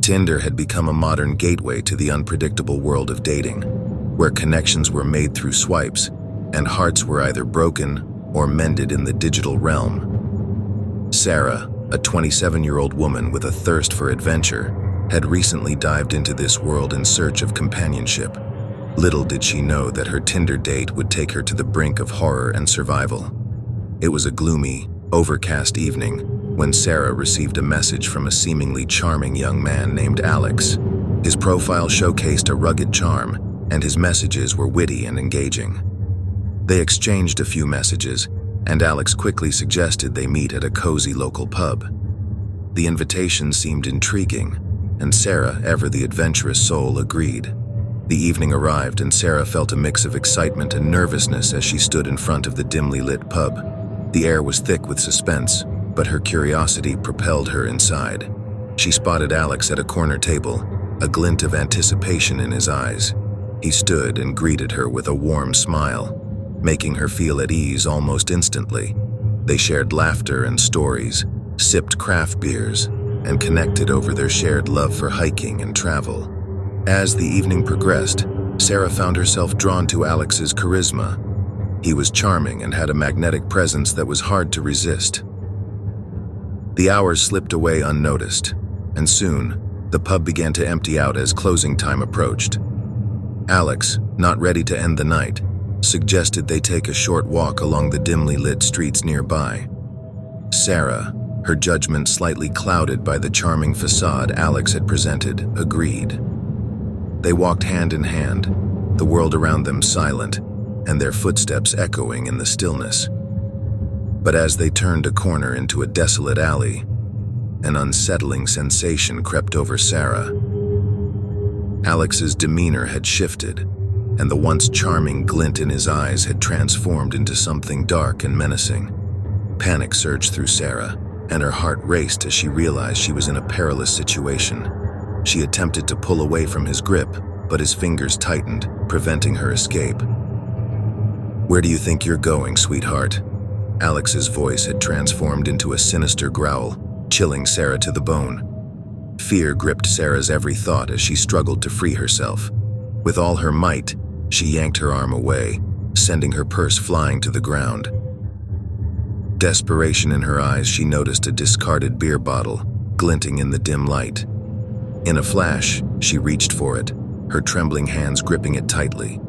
Tinder had become a modern gateway to the unpredictable world of dating, where connections were made through swipes and hearts were either broken or mended in the digital realm. Sarah, a 27-year-old woman with a thirst for adventure, had recently dived into this world in search of companionship. Little did she know that her Tinder date would take her to the brink of horror and survival. It was a gloomy, overcast evening when Sarah received a message from a seemingly charming young man named Alex. His profile showcased a rugged charm, and his messages were witty and engaging. They exchanged a few messages, and Alex quickly suggested they meet at a cozy local pub. The invitation seemed intriguing, and Sarah, ever the adventurous soul, agreed. The evening arrived, and Sarah felt a mix of excitement and nervousness as she stood in front of the dimly lit pub. The air was thick with suspense, but her curiosity propelled her inside. She spotted Alex at a corner table, a glint of anticipation in his eyes. He stood and greeted her with a warm smile, making her feel at ease almost instantly. They shared laughter and stories, sipped craft beers, and connected over their shared love for hiking and travel. As the evening progressed, Sarah found herself drawn to Alex's charisma. He was charming and had a magnetic presence that was hard to resist. The hours slipped away unnoticed, and soon, the pub began to empty out as closing time approached. Alex, not ready to end the night, suggested they take a short walk along the dimly lit streets nearby. Sarah, her judgment slightly clouded by the charming facade Alex had presented, agreed. They walked hand in hand, the world around them silent, and their footsteps echoing in the stillness. But as they turned a corner into a desolate alley, an unsettling sensation crept over Sarah. Alex's demeanor had shifted, and the once charming glint in his eyes had transformed into something dark and menacing. Panic surged through Sarah, and her heart raced as she realized she was in a perilous situation. She attempted to pull away from his grip, but his fingers tightened, preventing her escape. "Where do you think you're going, sweetheart?" Alex's voice had transformed into a sinister growl, chilling Sarah to the bone. Fear gripped Sarah's every thought as she struggled to free herself. With all her might, she yanked her arm away, sending her purse flying to the ground. Desperation in her eyes, she noticed a discarded beer bottle, glinting in the dim light. In a flash, she reached for it, her trembling hands gripping it tightly.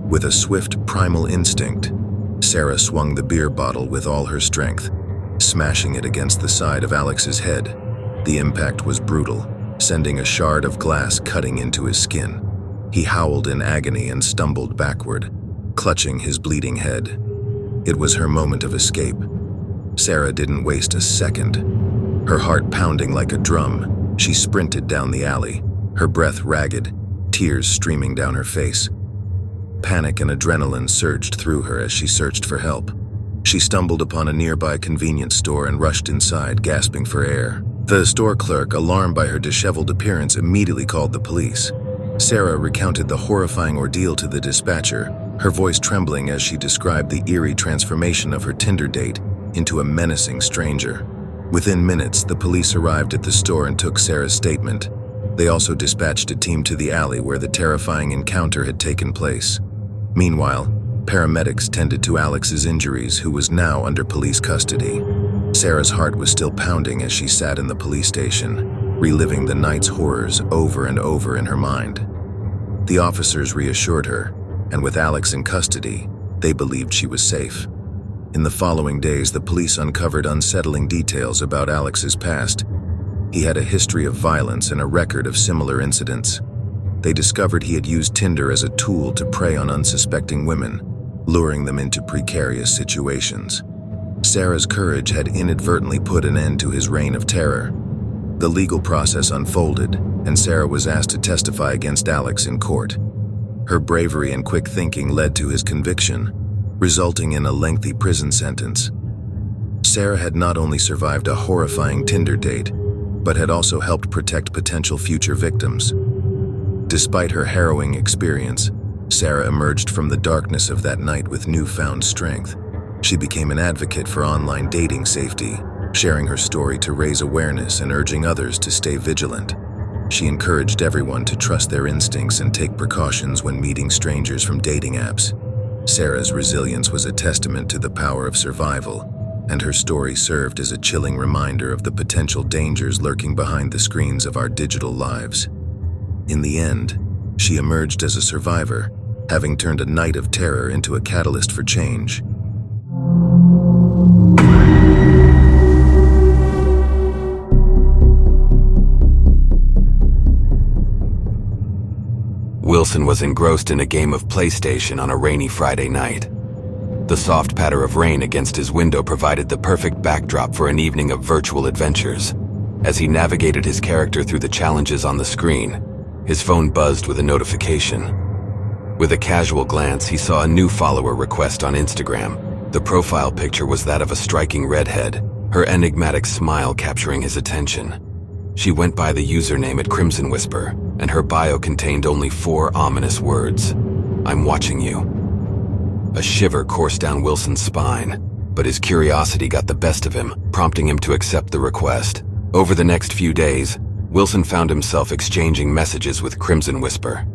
With a swift, primal instinct, Sarah swung the beer bottle with all her strength, smashing it against the side of Alex's head. The impact was brutal, sending a shard of glass cutting into his skin. He howled in agony and stumbled backward, clutching his bleeding head. It was her moment of escape. Sarah didn't waste a second. Her heart pounding like a drum, she sprinted down the alley, her breath ragged, tears streaming down her face. Panic and adrenaline surged through her as she searched for help. She stumbled upon a nearby convenience store and rushed inside, gasping for air. The store clerk, alarmed by her disheveled appearance, immediately called the police. Sarah recounted the horrifying ordeal to the dispatcher, her voice trembling as she described the eerie transformation of her Tinder date into a menacing stranger. Within minutes, the police arrived at the store and took Sarah's statement. They also dispatched a team to the alley where the terrifying encounter had taken place. Meanwhile, paramedics tended to Alex's injuries, who was now under police custody. Sarah's heart was still pounding as she sat in the police station, reliving the night's horrors over and over in her mind. The officers reassured her, and with Alex in custody, they believed she was safe. In the following days, the police uncovered unsettling details about Alex's past. He had a history of violence and a record of similar incidents. They discovered he had used Tinder as a tool to prey on unsuspecting women, luring them into precarious situations. Sarah's courage had inadvertently put an end to his reign of terror. The legal process unfolded, and Sarah was asked to testify against Alex in court. Her bravery and quick thinking led to his conviction, resulting in a lengthy prison sentence. Sarah had not only survived a horrifying Tinder date, but had also helped protect potential future victims. Despite her harrowing experience, Sarah emerged from the darkness of that night with newfound strength. She became an advocate for online dating safety, sharing her story to raise awareness and urging others to stay vigilant. She encouraged everyone to trust their instincts and take precautions when meeting strangers from dating apps. Sarah's resilience was a testament to the power of survival, and her story served as a chilling reminder of the potential dangers lurking behind the screens of our digital lives. In the end, she emerged as a survivor, having turned a night of terror into a catalyst for change. Wilson was engrossed in a game of PlayStation on a rainy Friday night. The soft patter of rain against his window provided the perfect backdrop for an evening of virtual adventures. As he navigated his character through the challenges on the screen, his phone buzzed with a notification. With a casual glance, he saw a new follower request on Instagram. The profile picture was that of a striking redhead, her enigmatic smile capturing his attention. She went by the username at Crimson Whisper, and her bio contained only 4 ominous words: "I'm watching you." A shiver coursed down Wilson's spine, but his curiosity got the best of him, prompting him to accept the request. Over the next few days, Wilson found himself exchanging messages with Crimson Whisper.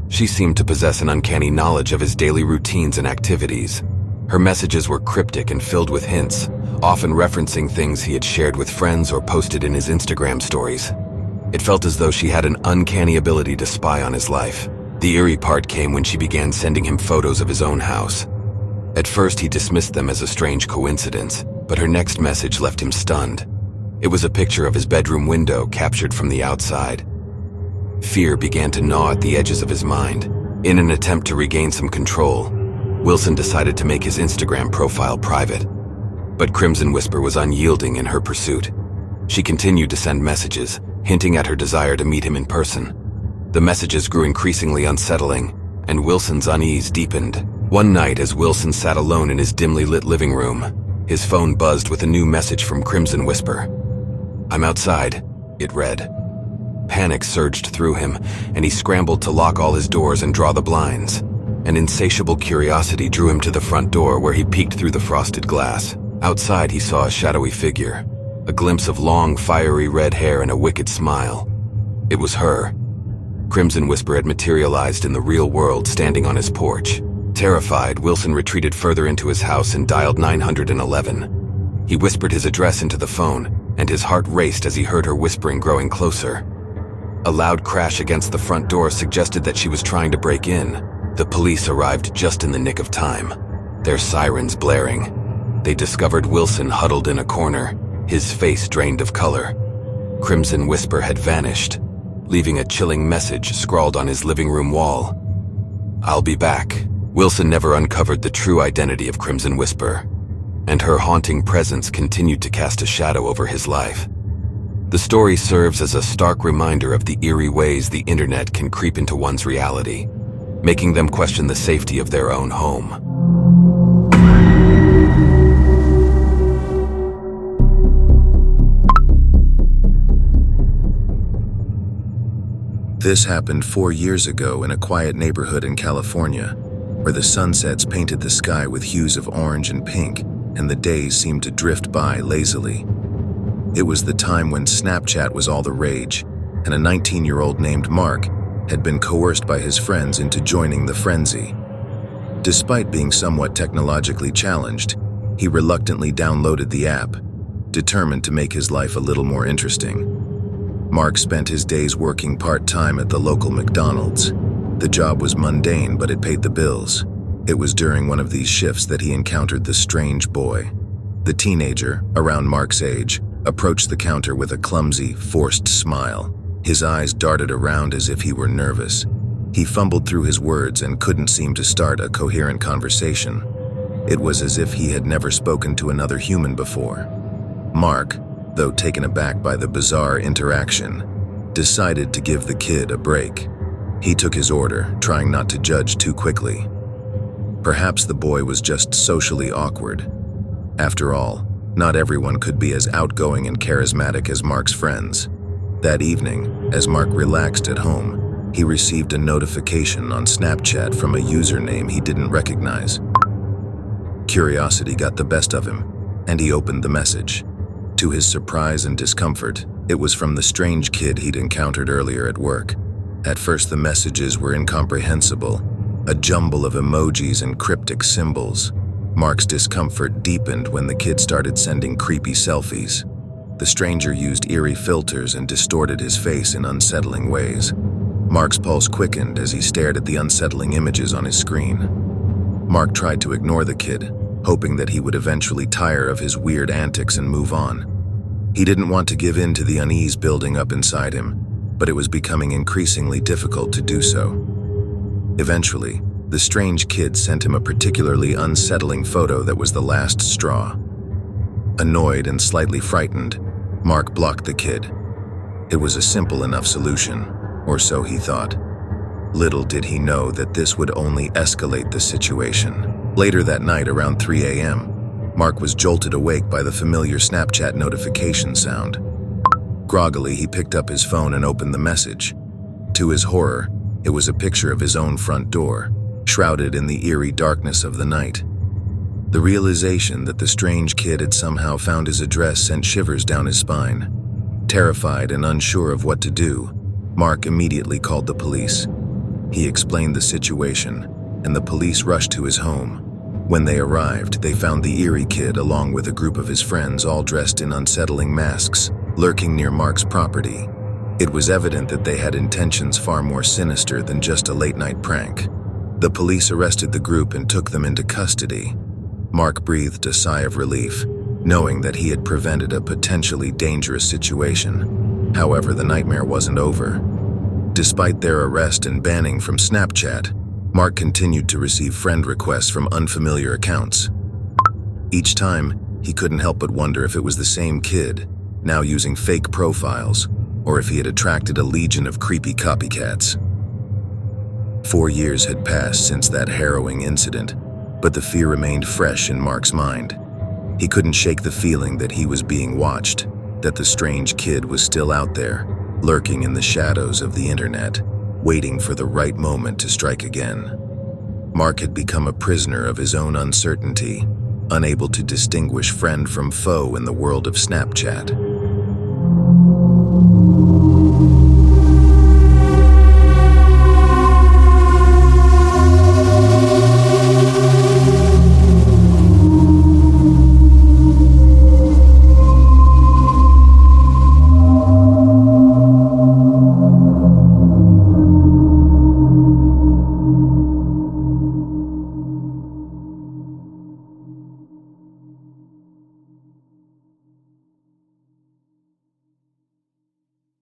She seemed to possess an uncanny knowledge of his daily routines and activities. Her messages were cryptic and filled with hints, often referencing things he had shared with friends or posted in his Instagram stories. It felt as though she had an uncanny ability to spy on his life. The eerie part came when she began sending him photos of his own house. At first, he dismissed them as a strange coincidence, but her next message left him stunned. It was a picture of his bedroom window captured from the outside. Fear began to gnaw at the edges of his mind. In an attempt to regain some control, Wilson decided to make his Instagram profile private. But Crimson Whisper was unyielding in her pursuit. She continued to send messages, hinting at her desire to meet him in person. The messages grew increasingly unsettling, and Wilson's unease deepened. One night, as Wilson sat alone in his dimly lit living room, his phone buzzed with a new message from Crimson Whisper. "I'm outside," it read. Panic surged through him, and he scrambled to lock all his doors and draw the blinds. An insatiable curiosity drew him to the front door, where he peeked through the frosted glass. Outside, he saw a shadowy figure, a glimpse of long, fiery red hair and a wicked smile. It was her. Crimson Whisper had materialized in the real world, standing on his porch. Terrified, Wilson retreated further into his house and dialed 911. He whispered his address into the phone, and his heart raced as he heard her whispering growing closer. A loud crash against the front door suggested that she was trying to break in. The police arrived just in the nick of time, their sirens blaring. They discovered Wilson huddled in a corner, his face drained of color. Crimson Whisper had vanished, leaving a chilling message scrawled on his living room wall. "I'll be back." Wilson never uncovered the true identity of Crimson Whisper, and her haunting presence continued to cast a shadow over his life. The story serves as a stark reminder of the eerie ways the internet can creep into one's reality, making them question the safety of their own home. This happened 4 years ago in a quiet neighborhood in California, where the sunsets painted the sky with hues of orange and pink, and the days seemed to drift by lazily. It was the time when Snapchat was all the rage, and a 19-year-old named Mark had been coerced by his friends into joining the frenzy. Despite being somewhat technologically challenged, he reluctantly downloaded the app, determined to make his life a little more interesting. Mark spent his days working part-time at the local McDonald's. The job was mundane, but it paid the bills. It was during one of these shifts that he encountered the strange boy. The teenager, around Mark's age, approached the counter with a clumsy, forced smile. His eyes darted around as if he were nervous. He fumbled through his words and couldn't seem to start a coherent conversation. It was as if he had never spoken to another human before. Mark, though taken aback by the bizarre interaction, decided to give the kid a break. He took his order, trying not to judge too quickly. Perhaps the boy was just socially awkward. After all, not everyone could be as outgoing and charismatic as Mark's friends. That evening, as Mark relaxed at home, he received a notification on Snapchat from a username he didn't recognize. Curiosity got the best of him, and he opened the message. To his surprise and discomfort, It was from the strange kid he'd encountered earlier at work. At first, the messages were incomprehensible, a jumble of emojis and cryptic symbols. Mark's discomfort deepened when the kid started sending creepy selfies. The stranger used eerie filters and distorted his face in unsettling ways. Mark's pulse quickened as he stared at the unsettling images on his screen. Mark tried to ignore the kid, hoping that he would eventually tire of his weird antics and move on. He didn't want to give in to the unease building up inside him, but it was becoming increasingly difficult to do so. Eventually, the strange kid sent him a particularly unsettling photo that was the last straw. Annoyed and slightly frightened, Mark blocked the kid. It was a simple enough solution, or so he thought. Little did he know that this would only escalate the situation. Later that night, around 3 a.m., Mark was jolted awake by the familiar Snapchat notification sound. Groggily, he picked up his phone and opened the message. To his horror, it was a picture of his own front door, shrouded in the eerie darkness of the night. The realization that the strange kid had somehow found his address sent shivers down his spine. Terrified and unsure of what to do, Mark immediately called the police. He explained the situation, and the police rushed to his home. When they arrived, they found the eerie kid along with a group of his friends, all dressed in unsettling masks, lurking near Mark's property. It was evident that they had intentions far more sinister than just a late-night prank. The police arrested the group and took them into custody. Mark breathed a sigh of relief, knowing that he had prevented a potentially dangerous situation. However, the nightmare wasn't over. Despite their arrest and banning from Snapchat, Mark continued to receive friend requests from unfamiliar accounts. Each time, he couldn't help but wonder if it was the same kid, now using fake profiles, or if he had attracted a legion of creepy copycats. 4 years had passed since that harrowing incident, but the fear remained fresh in Mark's mind. He couldn't shake the feeling that he was being watched, that the strange kid was still out there, lurking in the shadows of the internet, waiting for the right moment to strike again. Mark had become a prisoner of his own uncertainty, unable to distinguish friend from foe in the world of Snapchat.